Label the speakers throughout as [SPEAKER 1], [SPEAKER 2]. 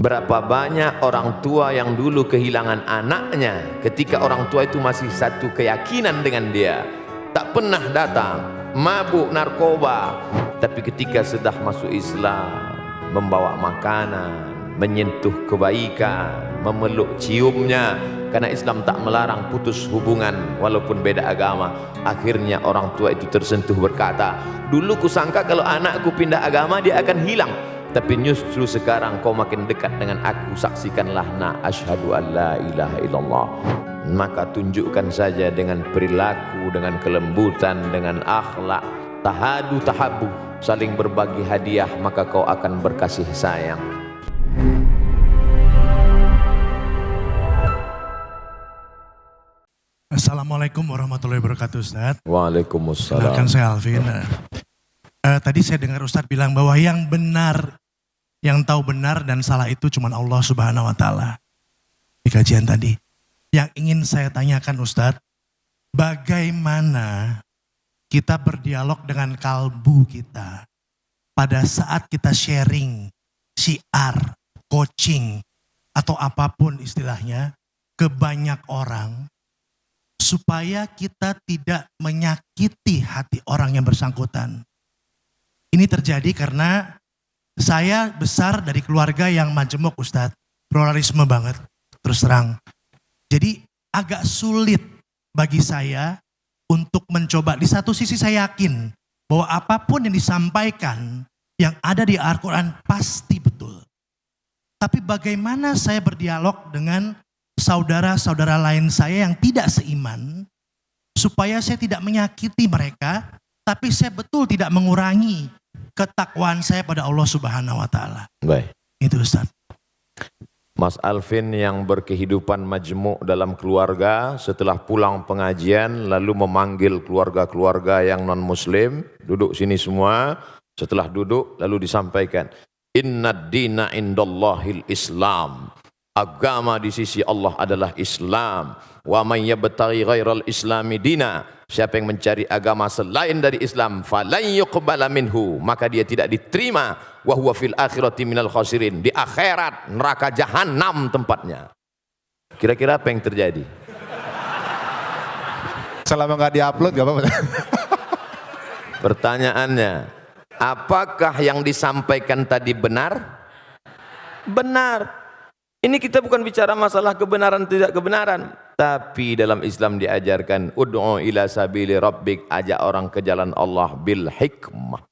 [SPEAKER 1] Berapa banyak orang tua yang dulu kehilangan anaknya ketika orang tua itu masih satu keyakinan dengan dia, tak pernah datang, mabuk narkoba, tapi ketika sudah masuk Islam, membawa makanan, menyentuh kebaikan, memeluk ciumnya, karena Islam tak melarang putus hubungan walaupun beda agama. Akhirnya orang tua itu tersentuh, berkata, dulu kusangka kalau anakku pindah agama dia akan hilang, tapi justru sekarang kau makin dekat dengan aku, saksikanlah na asyhadu an la ilaha illallah. Maka tunjukkan saja dengan perilaku, dengan kelembutan, dengan akhlak, tahadu tahabu, saling berbagi hadiah, maka kau akan berkasih sayang.
[SPEAKER 2] Assalamualaikum warahmatullahi wabarakatuh, Ustaz.
[SPEAKER 1] Waalaikumsalam.
[SPEAKER 2] Kenalkan, saya Alvin. Tadi saya dengar Ustaz bilang bahwa yang benar, yang tahu benar dan salah itu cuma Allah Subhanahu wa Ta'ala. Di kajian tadi, yang ingin saya tanyakan Ustaz, bagaimana kita berdialog dengan kalbu kita pada saat kita sharing, syiar, coaching, atau apapun istilahnya ke banyak orang, supaya kita tidak menyakiti hati orang yang bersangkutan. Ini terjadi karena saya besar dari keluarga yang majemuk, Ustadz. Pluralisme banget, terus terang. Jadi agak sulit bagi saya untuk mencoba. Di satu sisi saya yakin bahwa apapun yang disampaikan yang ada di Al-Quran pasti betul. Tapi bagaimana saya berdialog dengan saudara-saudara lain saya yang tidak seiman, supaya saya tidak menyakiti mereka, tapi saya betul tidak mengurangi ketakwaan saya pada Allah Subhanahu wa Ta'ala.
[SPEAKER 1] Baik.
[SPEAKER 2] Itu Ustaz.
[SPEAKER 1] Mas Alvin yang berkehidupan majmuk dalam keluarga, setelah pulang pengajian lalu memanggil keluarga-keluarga yang non muslim, duduk sini semua. Setelah duduk lalu disampaikan, innad dina indallahil Islam. Agama di sisi Allah adalah Islam. Wa may yabtaghi ghairal islami dina, siapa yang mencari agama selain dari Islam, falan yuqbala minhu, maka dia tidak diterima, wa huwa fil akhirati minal khasirin, di akhirat neraka jahanam tempatnya. Kira-kira apa yang terjadi?
[SPEAKER 3] Selama nggak diupload nggak apa-apa.
[SPEAKER 1] Pertanyaannya, apakah yang disampaikan tadi benar? Benar. Ini kita bukan bicara masalah kebenaran tidak kebenaran, tapi dalam Islam diajarkan ud'u ila sabili rabbik, ajak orang ke jalan Allah bil hikmah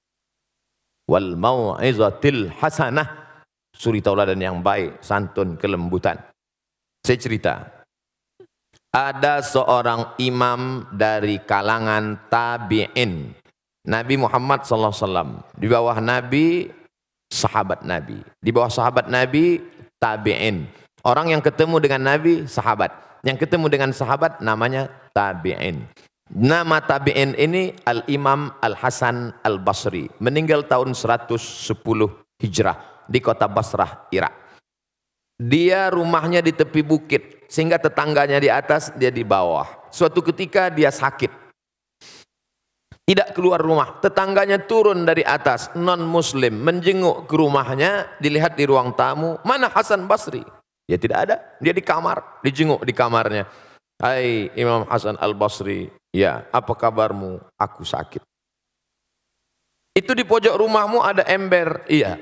[SPEAKER 1] wal mau'izatil hasanah, suri tauladan yang baik, santun, kelembutan. Saya cerita, ada seorang imam dari kalangan tabi'in, Nabi Muhammad SAW, di bawah Nabi sahabat Nabi, di bawah sahabat Nabi tabi'in. Orang yang ketemu dengan Nabi sahabat, yang ketemu dengan sahabat namanya tabi'in. Nama tabi'in ini Al-Imam Al-Hasan Al-Basri, meninggal tahun 110 Hijrah di kota Basrah, Irak. Dia rumahnya di tepi bukit, sehingga tetangganya di atas, dia di bawah. Suatu ketika dia sakit, tidak keluar rumah, tetangganya turun dari atas, non muslim, menjenguk ke rumahnya, dilihat di ruang tamu, mana Hasan Basri? Dia tidak ada, dia di kamar, dijenguk di kamarnya. Hai Imam Hasan Al-Basri, ya apa kabarmu? Aku sakit. Itu di pojok rumahmu ada ember, iya.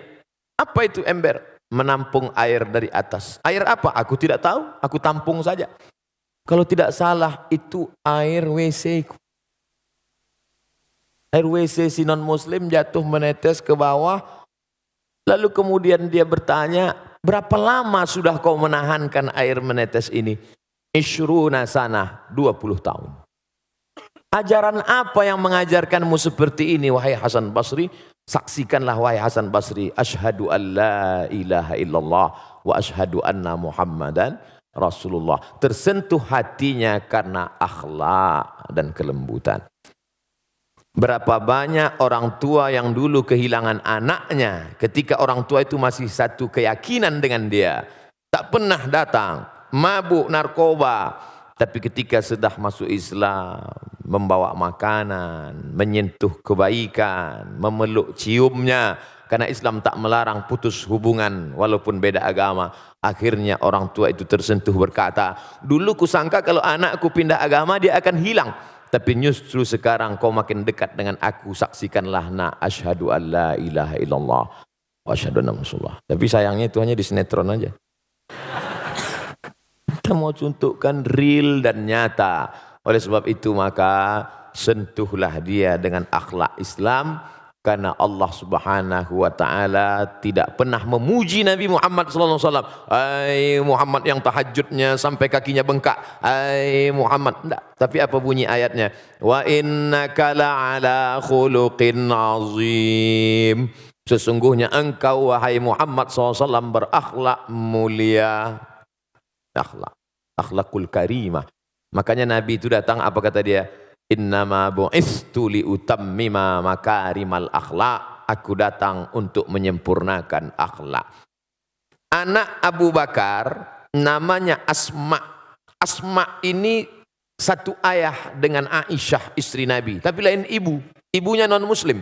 [SPEAKER 1] Apa itu ember? Menampung air dari atas. Air apa? Aku tidak tahu, aku tampung saja. Kalau tidak salah itu air WC. Air WC si non muslim jatuh menetes ke bawah. Lalu kemudian dia bertanya, berapa lama sudah kau menahankan air menetes ini? Ishruna sanah, 20 tahun. Ajaran apa yang mengajarkanmu seperti ini wahai Hasan Basri? Saksikanlah wahai Hasan Basri, asyhadu an la ilaha illallah wa asyhadu anna Muhammadan Rasulullah. Tersentuh hatinya karena akhlak dan kelembutan. Berapa banyak orang tua yang dulu kehilangan anaknya ketika orang tua itu masih satu keyakinan dengan dia, tak pernah datang, mabuk narkoba, tapi ketika sudah masuk Islam, membawa makanan, menyentuh kebaikan, memeluk ciumnya, karena Islam tak melarang putus hubungan walaupun beda agama. Akhirnya orang tua itu tersentuh berkata, dulu kusangka kalau anakku pindah agama dia akan hilang, tapi justru sekarang kau makin dekat dengan aku, saksikanlah nak, asyhadu an la ilaha illallah wa asyhadu anna Rasulullah. Tapi sayangnya itu hanya di sinetron aja. Kita mau contohkan real dan nyata. Oleh sebab itu maka sentuhlah dia dengan akhlak Islam, karena Allah Subhanahu wa taala tidak pernah memuji Nabi Muhammad sallallahu alaihi wasallam. Hai Muhammad yang tahajudnya sampai kakinya bengkak. Hai Muhammad, enggak. Tapi apa bunyi ayatnya? Wa innaka la'ala khuluqin azim. Sesungguhnya engkau wahai Muhammad sallallahu alaihi wasallam berakhlak mulia. Akhlakul karimah. Makanya Nabi itu datang, apa kata dia? Innama bu'istu liutammima makarimal akhlak. Aku datang untuk menyempurnakan akhlak. Anak Abu Bakar namanya Asma. Asma ini satu ayah dengan Aisyah istri Nabi, tapi lain ibu. Ibunya non muslim.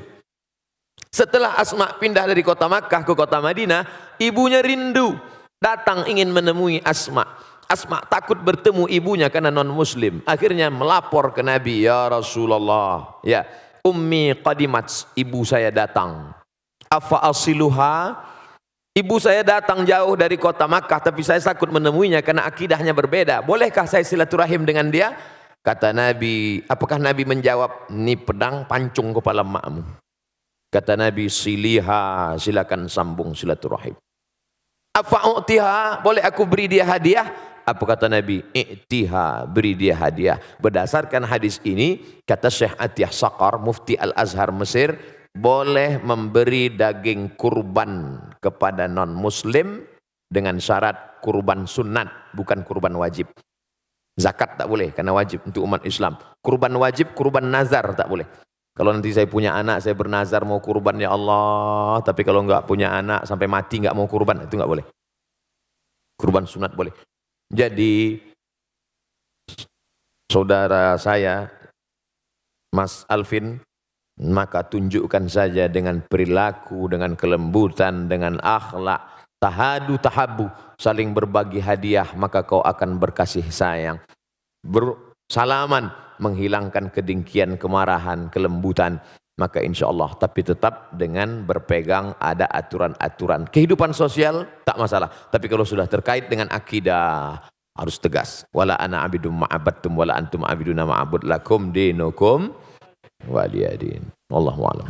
[SPEAKER 1] Setelah Asma pindah dari kota Makkah ke kota Madinah, ibunya rindu, datang ingin menemui Asma. Asma takut bertemu ibunya karena non muslim. Akhirnya melapor ke Nabi, ya Rasulullah, ya ummi qadimat, ibu saya datang. Afa asiluha, ibu saya datang jauh dari kota Makkah, tapi saya takut menemuinya karena akidahnya berbeda. Bolehkah saya silaturahim dengan dia? Kata Nabi, apakah Nabi menjawab, ini pedang pancung kepala makmu. Kata Nabi, siliha, silakan sambung silaturahim. Afa'utiha, boleh aku beri dia hadiah? Apa kata Nabi? I'tiha, beri dia hadiah. Berdasarkan hadis ini, kata Syekh Atiyah Saqar, Mufti Al-Azhar Mesir, boleh memberi daging kurban kepada non-muslim dengan syarat kurban sunat, bukan kurban wajib. Zakat tak boleh, karena wajib untuk umat Islam. Kurban wajib, kurban nazar tak boleh. Kalau nanti saya punya anak, saya bernazar mau kurban ya Allah, tapi kalau enggak punya anak sampai mati enggak mau kurban, itu enggak boleh. Kurban sunat boleh. Jadi saudara saya Mas Alvin, maka tunjukkan saja dengan perilaku, dengan kelembutan, dengan akhlak, tahadu tahabu, saling berbagi hadiah, maka kau akan berkasih sayang. Bersalaman, menghilangkan kedengkian, kemarahan, kelembutan, maka insya Allah, tapi tetap dengan berpegang ada aturan-aturan. Kehidupan sosial tak masalah, tapi kalau sudah terkait dengan akidah harus tegas. Wala ana abidum ma'abadtum wala antum abiduna ma'abud lakum dinukum waliyadin. Wallahu a'lam.